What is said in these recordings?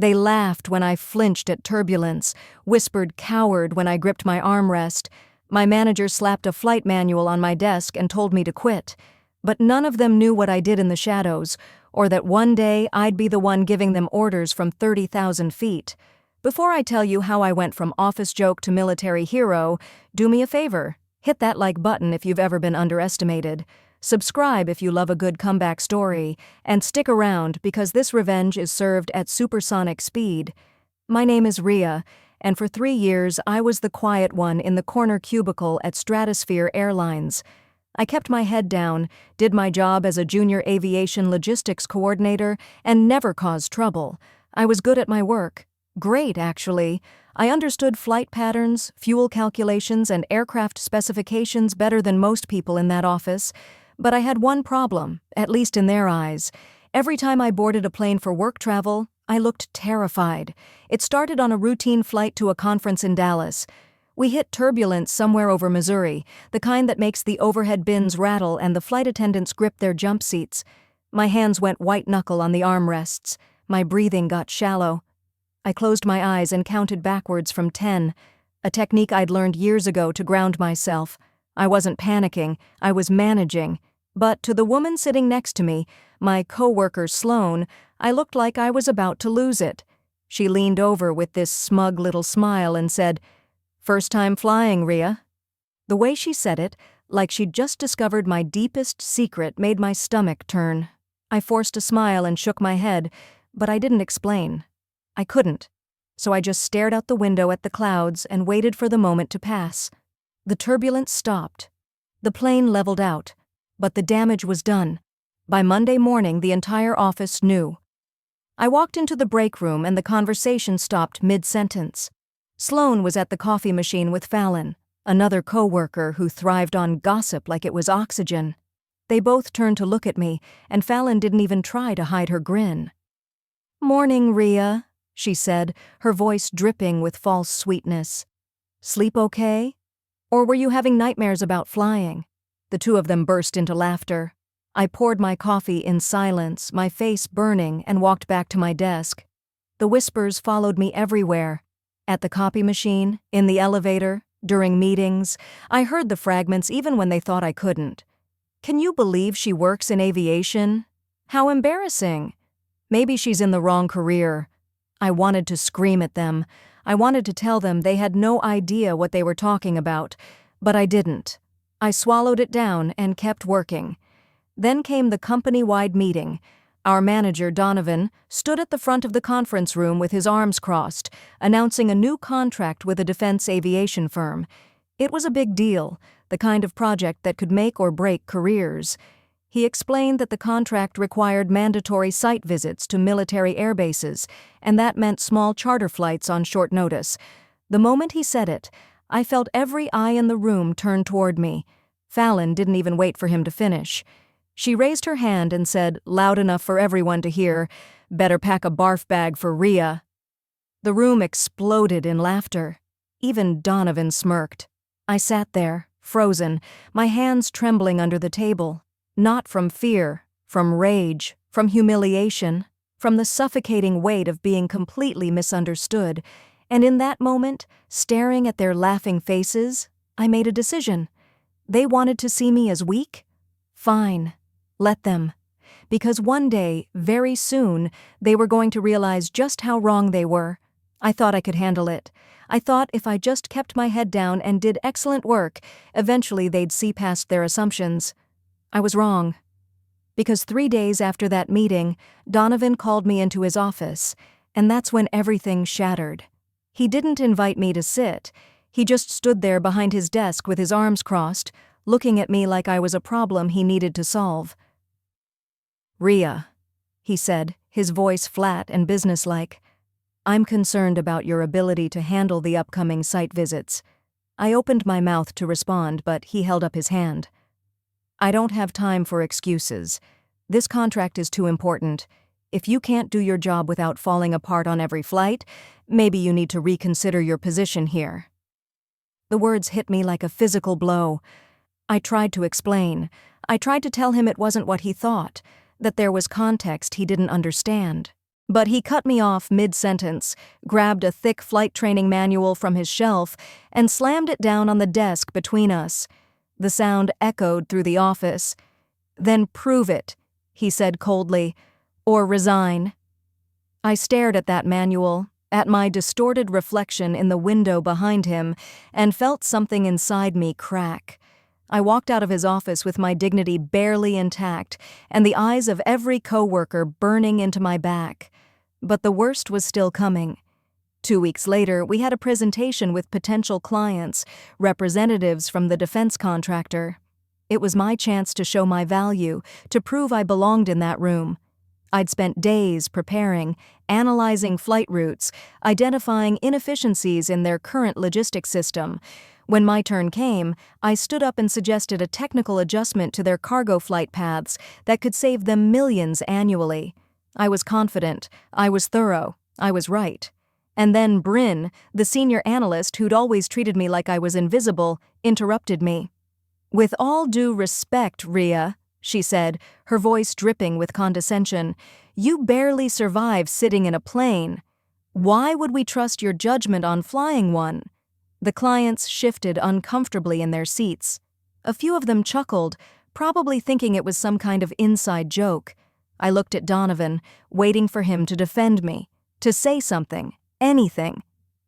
They laughed when I flinched at turbulence, whispered coward when I gripped my armrest. My manager slapped a flight manual on my desk and told me to quit. But none of them knew what I did in the shadows, or that one day I'd be the one giving them orders from 30,000 feet. Before I tell you how I went from office joke to military hero, do me a favor. Hit that like button if you've ever been underestimated. Subscribe if you love a good comeback story, and stick around because this revenge is served at supersonic speed. My name is Rhea, and for 3 years I was the quiet one in the corner cubicle at Stratosphere Airlines. I kept my head down, did my job as a junior aviation logistics coordinator, and never caused trouble. I was good at my work. Great, actually. I understood flight patterns, fuel calculations, and aircraft specifications better than most people in that office. But I had one problem, at least in their eyes. Every time I boarded a plane for work travel, I looked terrified. It started on a routine flight to a conference in Dallas. We hit turbulence somewhere over Missouri, the kind that makes the overhead bins rattle and the flight attendants grip their jump seats. My hands went white-knuckle on the armrests. My breathing got shallow. I closed my eyes and counted backwards from 10, a technique I'd learned years ago to ground myself. I wasn't panicking, I was managing. But to the woman sitting next to me, my co-worker Sloane, I looked like I was about to lose it. She leaned over with this smug little smile and said, "First time flying, Rhea." The way she said it, like she'd just discovered my deepest secret, made my stomach turn. I forced a smile and shook my head, but I didn't explain. I couldn't. So I just stared out the window at the clouds and waited for the moment to pass. The turbulence stopped. The plane leveled out, but the damage was done. By Monday morning, the entire office knew. I walked into the break room and the conversation stopped mid-sentence. Sloane was at the coffee machine with Fallon, another co-worker who thrived on gossip like it was oxygen. They both turned to look at me, and Fallon didn't even try to hide her grin. "Morning, Rhea," she said, her voice dripping with false sweetness. "Sleep okay? Or were you having nightmares about flying?" The two of them burst into laughter. I poured my coffee in silence, my face burning, and walked back to my desk. The whispers followed me everywhere. At the copy machine, in the elevator, during meetings. I heard the fragments even when they thought I couldn't. "Can you believe she works in aviation? How embarrassing. Maybe she's in the wrong career." I wanted to scream at them. I wanted to tell them they had no idea what they were talking about, but I didn't. I swallowed it down and kept working. Then came the company-wide meeting. Our manager, Donovan, stood at the front of the conference room with his arms crossed, announcing a new contract with a defense aviation firm. It was a big deal, the kind of project that could make or break careers. He explained that the contract required mandatory site visits to military air bases, and that meant small charter flights on short notice. The moment he said it, I felt every eye in the room turn toward me. Fallon didn't even wait for him to finish. She raised her hand and said, loud enough for everyone to hear, "Better pack a barf bag for Rhea." The room exploded in laughter. Even Donovan smirked. I sat there, frozen, my hands trembling under the table. Not from fear, from rage, from humiliation, from the suffocating weight of being completely misunderstood. And in that moment, staring at their laughing faces, I made a decision. They wanted to see me as weak? Fine. Let them. Because one day, very soon, they were going to realize just how wrong they were. I thought I could handle it. I thought if I just kept my head down and did excellent work, eventually they'd see past their assumptions. I was wrong. Because 3 days after that meeting, Donovan called me into his office, and that's when everything shattered. He didn't invite me to sit. He just stood there behind his desk with his arms crossed, looking at me like I was a problem he needed to solve. "Rhea," he said, his voice flat and businesslike, "I'm concerned about your ability to handle the upcoming site visits." I opened my mouth to respond, but he held up his hand. "I don't have time for excuses. This contract is too important. If you can't do your job without falling apart on every flight, maybe you need to reconsider your position here." The words hit me like a physical blow. I tried to explain. I tried to tell him it wasn't what he thought, that there was context he didn't understand. But he cut me off mid-sentence, grabbed a thick flight training manual from his shelf, and slammed it down on the desk between us. The sound echoed through the office. "Then prove it," he said coldly, "or resign." I stared at that manual, at my distorted reflection in the window behind him, and felt something inside me crack. I walked out of his office with my dignity barely intact and the eyes of every coworker burning into my back. But the worst was still coming. 2 weeks later, we had a presentation with potential clients, representatives from the defense contractor. It was my chance to show my value, to prove I belonged in that room. I'd spent days preparing, analyzing flight routes, identifying inefficiencies in their current logistics system. When my turn came, I stood up and suggested a technical adjustment to their cargo flight paths that could save them millions annually. I was confident, I was thorough, I was right. And then Bryn, the senior analyst who'd always treated me like I was invisible, interrupted me. "With all due respect, Rhea," she said, her voice dripping with condescension, "you barely survive sitting in a plane. Why would we trust your judgment on flying one?" The clients shifted uncomfortably in their seats. A few of them chuckled, probably thinking it was some kind of inside joke. I looked at Donovan, waiting for him to defend me, to say something, anything.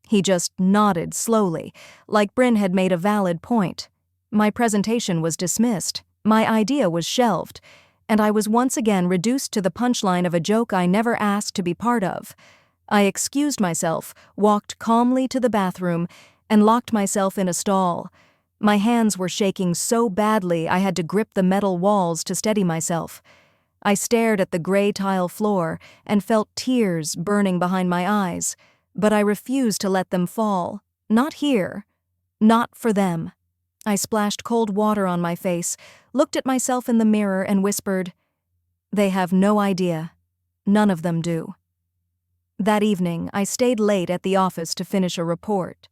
He just nodded slowly, like Bryn had made a valid point. My presentation was dismissed, my idea was shelved, and I was once again reduced to the punchline of a joke I never asked to be part of. I excused myself, walked calmly to the bathroom, and locked myself in a stall. My hands were shaking so badly I had to grip the metal walls to steady myself. I stared at the gray tile floor and felt tears burning behind my eyes, but I refused to let them fall. Not here. Not for them. I splashed cold water on my face, looked at myself in the mirror and whispered, "They have no idea. None of them do." That evening, I stayed late at the office to finish a report.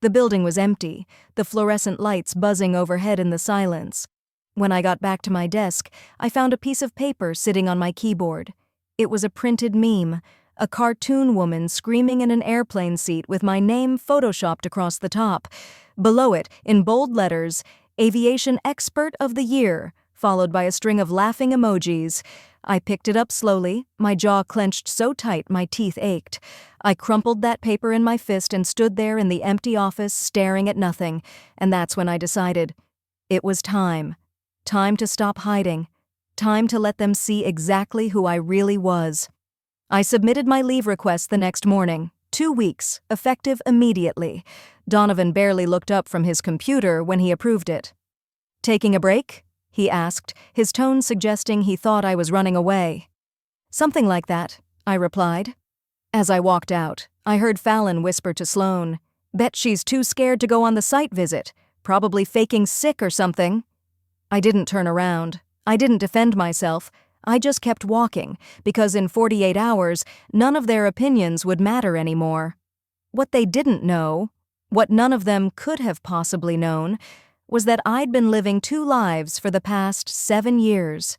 The building was empty, the fluorescent lights buzzing overhead in the silence. When I got back to my desk, I found a piece of paper sitting on my keyboard. It was a printed meme, a cartoon woman screaming in an airplane seat with my name photoshopped across the top. Below it, in bold letters, "Aviation Expert of the Year," followed by a string of laughing emojis. I picked it up slowly, my jaw clenched so tight my teeth ached. I crumpled that paper in my fist and stood there in the empty office staring at nothing, and that's when I decided. It was time. Time to stop hiding. Time to let them see exactly who I really was. I submitted my leave request the next morning. 2 weeks, effective immediately. Donovan barely looked up from his computer when he approved it. "Taking a break?" he asked, his tone suggesting he thought I was running away. "Something like that," I replied. As I walked out, I heard Fallon whisper to Sloane, "Bet she's too scared to go on the site visit, probably faking sick or something." I didn't turn around. I didn't defend myself. I just kept walking, because in 48 hours, none of their opinions would matter anymore. What they didn't know, what none of them could have possibly known, was that I'd been living 2 lives for the past 7 years.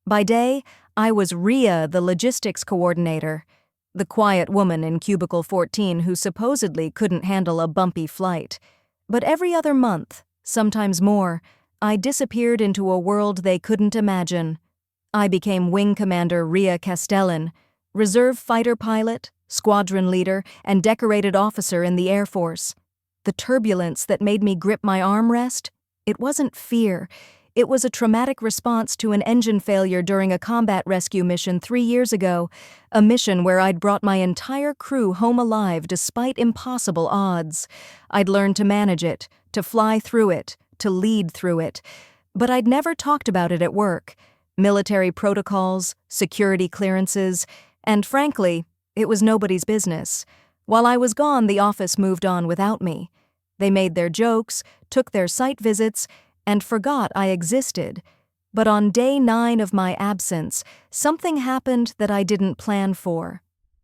By day, I was Rhea, the logistics coordinator, the quiet woman in Cubicle 14 who supposedly couldn't handle a bumpy flight. But every other month, sometimes more, I disappeared into a world they couldn't imagine. I became Wing Commander Rhea Castellan, reserve fighter pilot, squadron leader, and decorated officer in the Air Force. The turbulence that made me grip my armrest, it wasn't fear. It was a traumatic response to an engine failure during a combat rescue mission 3 years ago, a mission where I'd brought my entire crew home alive despite impossible odds. I'd learned to manage it, to fly through it, to lead through it. But I'd never talked about it at work. Military protocols, security clearances, and frankly, it was nobody's business. While I was gone, the office moved on without me. They made their jokes, took their site visits, and forgot I existed. But on day 9 of my absence, something happened that I didn't plan for.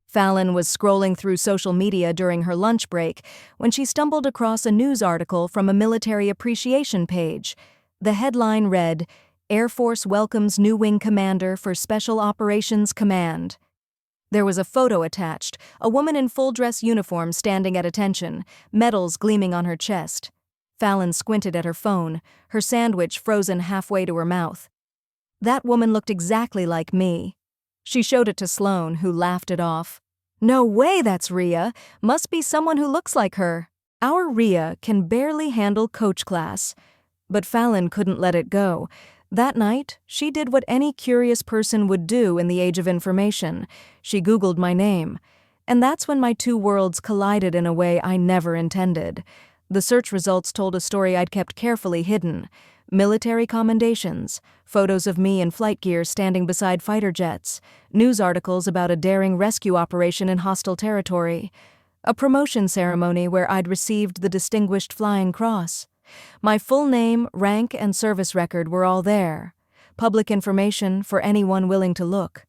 Fallon was scrolling through social media during her lunch break when she stumbled across a news article from a military appreciation page. The headline read, "Air Force welcomes new wing commander for Special Operations Command." There was a photo attached, a woman in full-dress uniform standing at attention, medals gleaming on her chest. Fallon squinted at her phone, her sandwich frozen halfway to her mouth. That woman looked exactly like me. She showed it to Sloane, who laughed it off. No way that's Rhea. Must be someone who looks like her. Our Rhea can barely handle coach class. But Fallon couldn't let it go. That night, she did what any curious person would do in the age of information. She Googled my name. And that's when my two worlds collided in a way I never intended. The search results told a story I'd kept carefully hidden. Military commendations, photos of me in flight gear standing beside fighter jets, news articles about a daring rescue operation in hostile territory, a promotion ceremony where I'd received the Distinguished Flying Cross. My full name, rank, and service record were all there. Public information for anyone willing to look.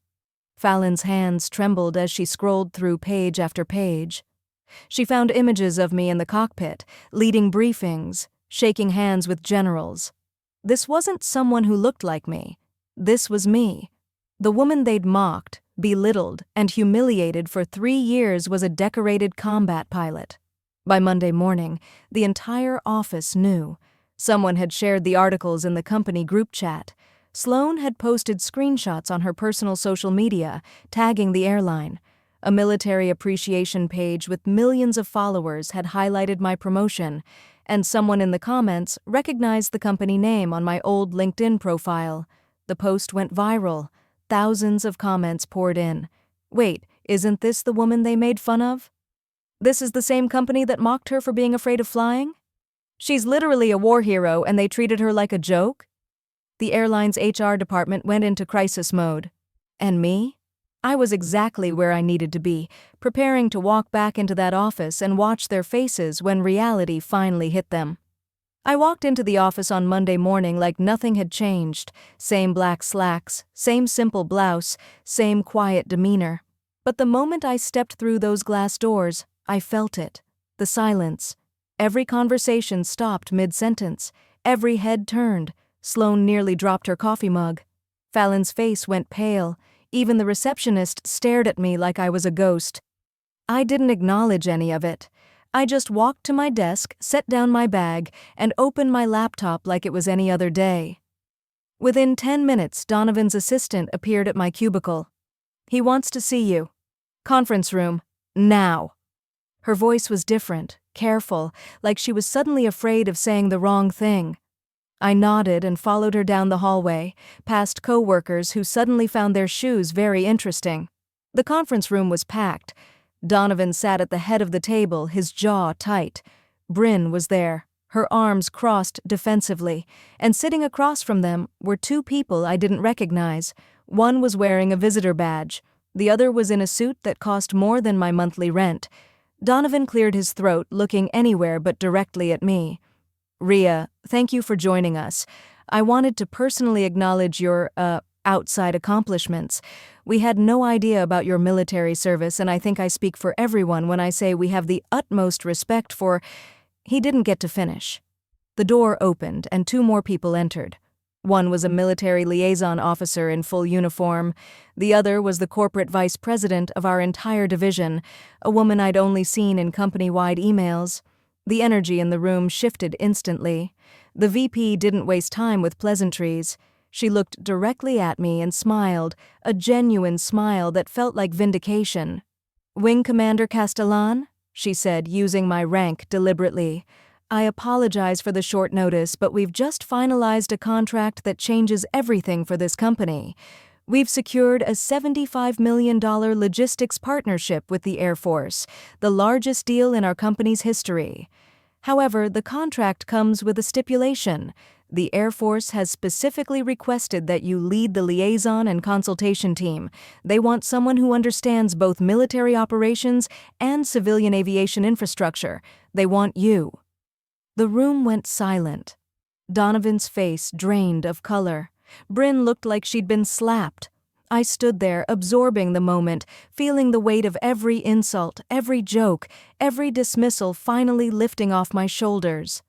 Fallon's hands trembled as she scrolled through page after page. She found images of me in the cockpit, leading briefings, shaking hands with generals. This wasn't someone who looked like me. This was me. The woman they'd mocked, belittled, and humiliated for 3 years was a decorated combat pilot. By Monday morning, the entire office knew. Someone had shared the articles in the company group chat. Sloane had posted screenshots on her personal social media, tagging the airline. A military appreciation page with millions of followers had highlighted my promotion, and someone in the comments recognized the company name on my old LinkedIn profile. The post went viral. Thousands of comments poured in. Wait, isn't this the woman they made fun of? This is the same company that mocked her for being afraid of flying? She's literally a war hero and they treated her like a joke? The airline's HR department went into crisis mode. And me? I was exactly where I needed to be, preparing to walk back into that office and watch their faces when reality finally hit them. I walked into the office on Monday morning like nothing had changed. Same black slacks, same simple blouse, same quiet demeanor. But the moment I stepped through those glass doors, I felt it. The silence. Every conversation stopped mid-sentence. Every head turned. Sloane nearly dropped her coffee mug. Fallon's face went pale. Even the receptionist stared at me like I was a ghost. I didn't acknowledge any of it. I just walked to my desk, set down my bag, and opened my laptop like it was any other day. Within 10 minutes, Donovan's assistant appeared at my cubicle. He wants to see you. Conference room. Now. Her voice was different, careful, like she was suddenly afraid of saying the wrong thing. I nodded and followed her down the hallway, past co-workers who suddenly found their shoes very interesting. The conference room was packed. Donovan sat at the head of the table, his jaw tight. Bryn was there, her arms crossed defensively, and sitting across from them were 2 people I didn't recognize. One was wearing a visitor badge. The other was in a suit that cost more than my monthly rent. Donovan cleared his throat, looking anywhere but directly at me. Rhea, thank you for joining us. I wanted to personally acknowledge your, outside accomplishments. We had no idea about your military service, and I think I speak for everyone when I say we have the utmost respect for— He didn't get to finish. The door opened, and 2 more people entered. One was a military liaison officer in full uniform. The other was the corporate vice president of our entire division, a woman I'd only seen in company-wide emails. The energy in the room shifted instantly. The VP didn't waste time with pleasantries. She looked directly at me and smiled, a genuine smile that felt like vindication. "Wing Commander Castellan?" she said, using my rank deliberately. "I apologize for the short notice, but we've just finalized a contract that changes everything for this company. We've secured a $75 million logistics partnership with the Air Force, the largest deal in our company's history. However, the contract comes with a stipulation. The Air Force has specifically requested that you lead the liaison and consultation team. They want someone who understands both military operations and civilian aviation infrastructure. They want you." The room went silent. Donovan's face drained of color. Bryn looked like she'd been slapped. I stood there, absorbing the moment, feeling the weight of every insult, every joke, every dismissal finally lifting off my shoulders.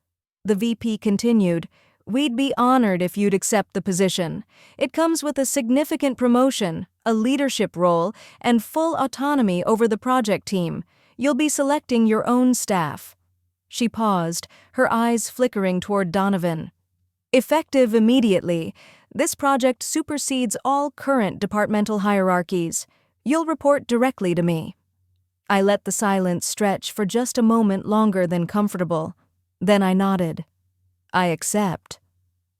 The VP continued, We'd be honored if you'd accept the position. It comes with a significant promotion, a leadership role, and full autonomy over the project team. You'll be selecting your own staff." She paused, her eyes flickering toward Donovan. "Effective immediately, this project supersedes all current departmental hierarchies. You'll report directly to me." I let the silence stretch for just a moment longer than comfortable. Then I nodded. "I accept."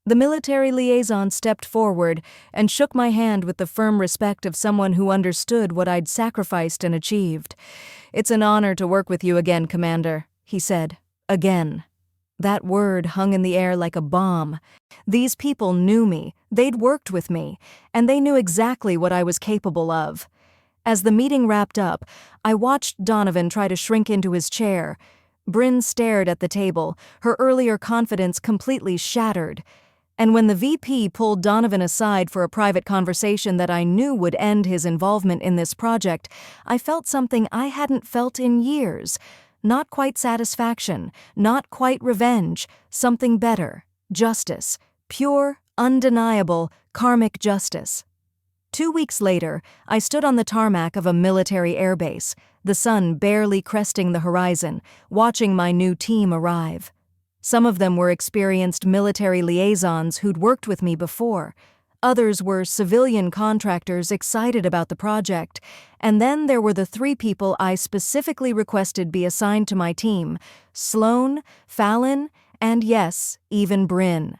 The military liaison stepped forward and shook my hand with the firm respect of someone who understood what I'd sacrificed and achieved. "It's an honor to work with you again, Commander," he said. Again. That word hung in the air like a bomb. These people knew me, they'd worked with me, and they knew exactly what I was capable of. As the meeting wrapped up, I watched Donovan try to shrink into his chair. Bryn stared at the table, her earlier confidence completely shattered. And when the VP pulled Donovan aside for a private conversation that I knew would end his involvement in this project, I felt something I hadn't felt in years. Not quite satisfaction, not quite revenge, something better. Justice. Pure, undeniable, karmic justice. 2 weeks later, I stood on the tarmac of a military airbase, the sun barely cresting the horizon, watching my new team arrive. Some of them were experienced military liaisons who'd worked with me before. Others were civilian contractors excited about the project. And then there were the 3 people I specifically requested be assigned to my team: Sloan, Fallon, and yes, even Bryn.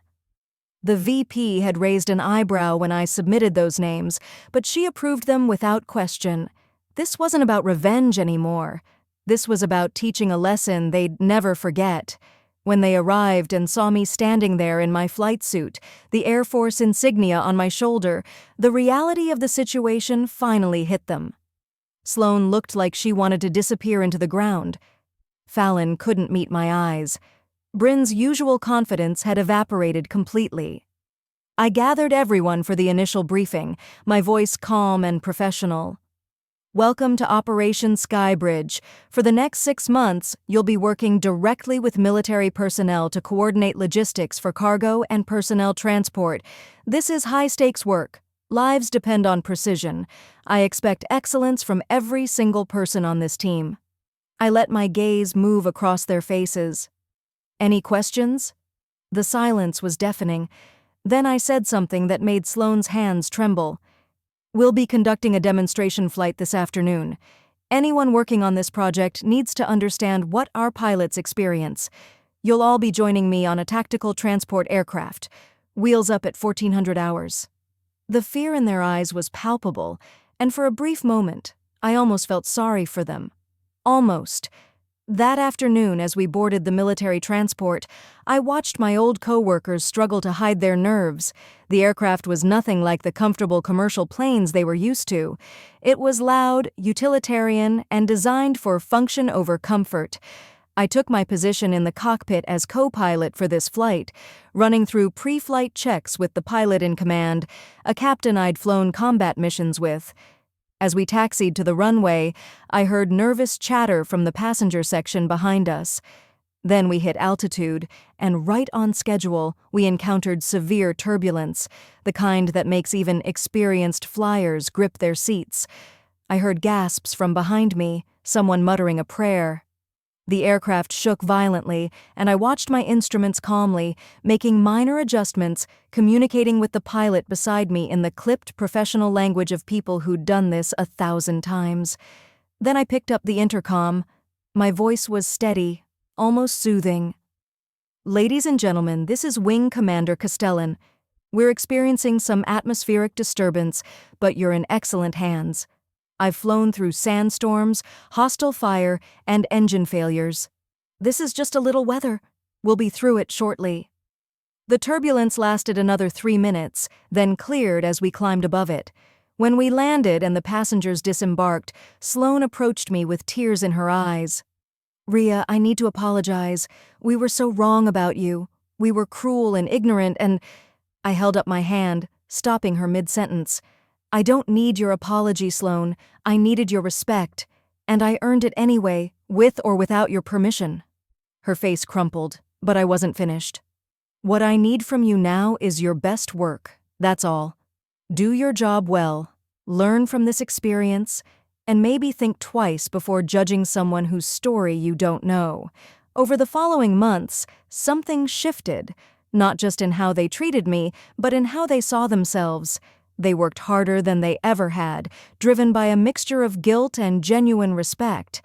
The VP had raised an eyebrow when I submitted those names, but she approved them without question. This wasn't about revenge anymore. This was about teaching a lesson they'd never forget. When they arrived and saw me standing there in my flight suit, the Air Force insignia on my shoulder, the reality of the situation finally hit them. Sloan looked like she wanted to disappear into the ground. Fallon couldn't meet my eyes. Bryn's usual confidence had evaporated completely. I gathered everyone for the initial briefing, my voice calm and professional. "Welcome to Operation Skybridge. For the next 6 months, you'll be working directly with military personnel to coordinate logistics for cargo and personnel transport. This is high-stakes work. Lives depend on precision. I expect excellence from every single person on this team." I let my gaze move across their faces. "Any questions?" The silence was deafening. Then I said something that made Sloane's hands tremble. "We'll be conducting a demonstration flight this afternoon. Anyone working on this project needs to understand what our pilots experience. You'll all be joining me on a tactical transport aircraft. Wheels up at 1400 hours. The fear in their eyes was palpable, and for a brief moment, I almost felt sorry for them. Almost. That afternoon, as we boarded the military transport, I watched my old co-workers struggle to hide their nerves. The aircraft was nothing like the comfortable commercial planes they were used to. It was loud, utilitarian, and designed for function over comfort. I took my position in the cockpit as co-pilot for this flight, running through pre-flight checks with the pilot in command, a captain I'd flown combat missions with. As we taxied to the runway, I heard nervous chatter from the passenger section behind us. Then we hit altitude, and right on schedule, we encountered severe turbulence, the kind that makes even experienced flyers grip their seats. I heard gasps from behind me, someone muttering a prayer. The aircraft shook violently, and I watched my instruments calmly, making minor adjustments, communicating with the pilot beside me in the clipped professional language of people who'd done this 1,000 times. Then I picked up the intercom. My voice was steady, almost soothing. "Ladies and gentlemen, this is Wing Commander Castellan. We're experiencing some atmospheric disturbance, but you're in excellent hands. I've flown through sandstorms, hostile fire, and engine failures. This is just a little weather. We'll be through it shortly." The turbulence lasted another 3 minutes, then cleared as we climbed above it. When we landed and the passengers disembarked, Sloan approached me with tears in her eyes. "Rhea, I need to apologize. We were so wrong about you. We were cruel and ignorant and—" I held up my hand, stopping her mid-sentence. "I don't need your apology, Sloan. I needed your respect. And I earned it anyway, with or without your permission." Her face crumpled, but I wasn't finished. What I need from you now is your best work. That's all. Do your job well, learn from this experience, and maybe think twice before judging someone whose story you don't know. Over the following months, something shifted, not just in how they treated me, but in how they saw themselves. They worked harder than they ever had, driven by a mixture of guilt and genuine respect.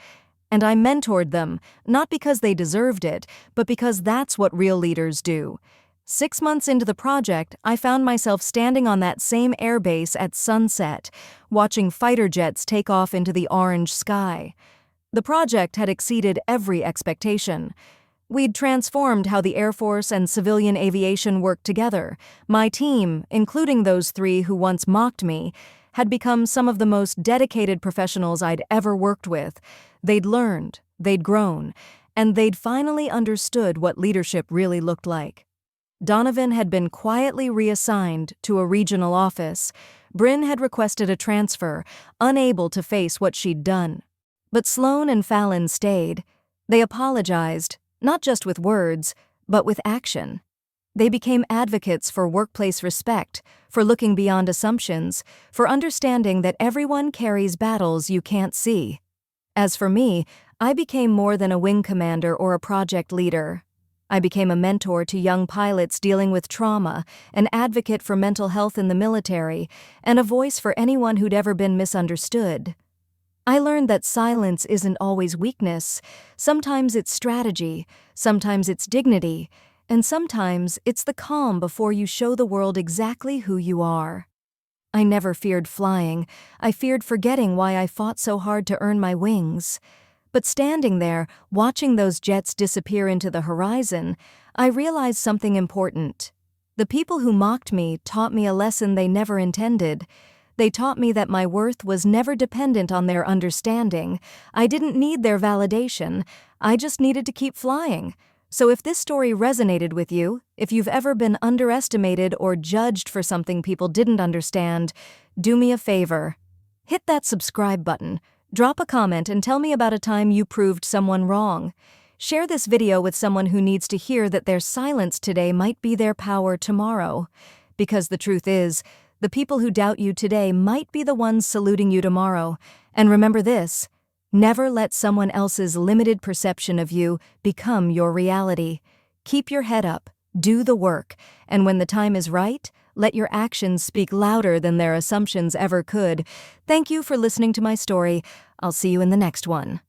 And I mentored them, not because they deserved it, but because that's what real leaders do. 6 months into the project, I found myself standing on that same airbase at sunset, watching fighter jets take off into the orange sky. The project had exceeded every expectation. We'd transformed how the Air Force and civilian aviation worked together. My team, including those 3 who once mocked me, had become some of the most dedicated professionals I'd ever worked with. They'd learned, they'd grown, and they'd finally understood what leadership really looked like. Donovan had been quietly reassigned to a regional office. Bryn had requested a transfer, unable to face what she'd done. But Sloan and Fallon stayed. They apologized, not just with words, but with action. They became advocates for workplace respect, for looking beyond assumptions, for understanding that everyone carries battles you can't see. As for me, I became more than a wing commander or a project leader. I became a mentor to young pilots dealing with trauma, an advocate for mental health in the military, and a voice for anyone who'd ever been misunderstood. I learned that silence isn't always weakness. Sometimes it's strategy, sometimes it's dignity, and sometimes it's the calm before you show the world exactly who you are. I never feared flying. I feared forgetting why I fought so hard to earn my wings. But standing there, watching those jets disappear into the horizon, I realized something important. The people who mocked me taught me a lesson they never intended. They taught me that my worth was never dependent on their understanding. I didn't need their validation. I just needed to keep flying. So if this story resonated with you, if you've ever been underestimated or judged for something people didn't understand, do me a favor. Hit that subscribe button. Drop a comment and tell me about a time you proved someone wrong. Share this video with someone who needs to hear that their silence today might be their power tomorrow. Because the truth is, the people who doubt you today might be the ones saluting you tomorrow. And remember this, never let someone else's limited perception of you become your reality. Keep your head up, do the work, and when the time is right, let your actions speak louder than their assumptions ever could. Thank you for listening to my story. I'll see you in the next one.